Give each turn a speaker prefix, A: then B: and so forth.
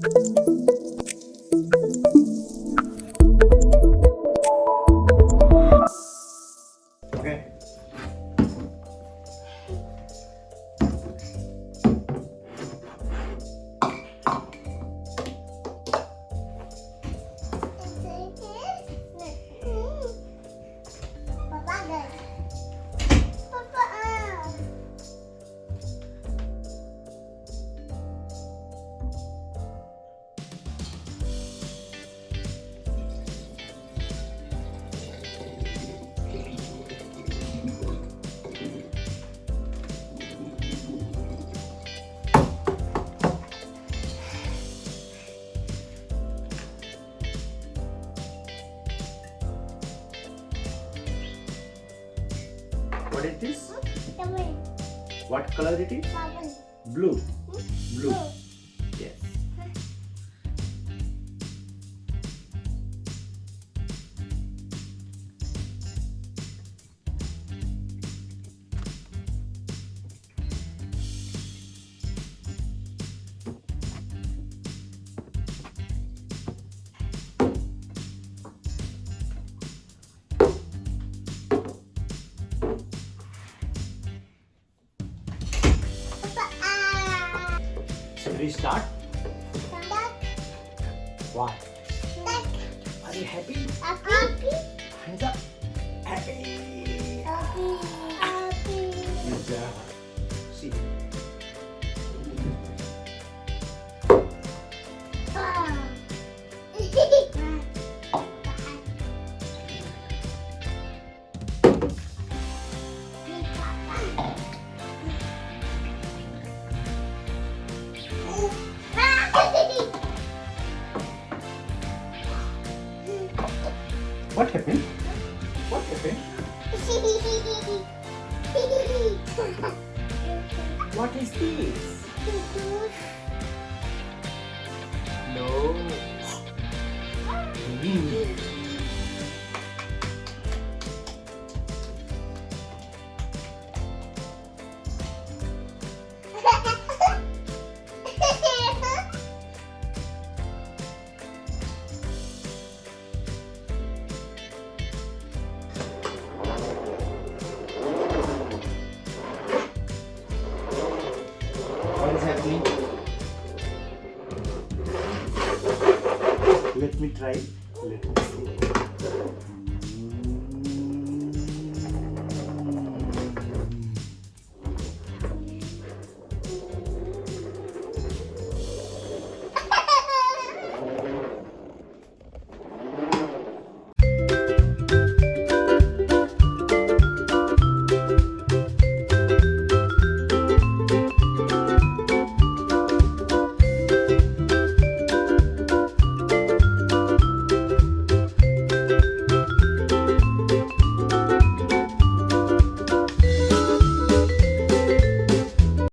A: Okay. What is this? What color it is? Blue. Blue. Yes. Should we start? Why? Are you happy? Hands up. Happy. Good job. See. What happened? What happened? What is this? No. What is happening? Let me try. Let me see.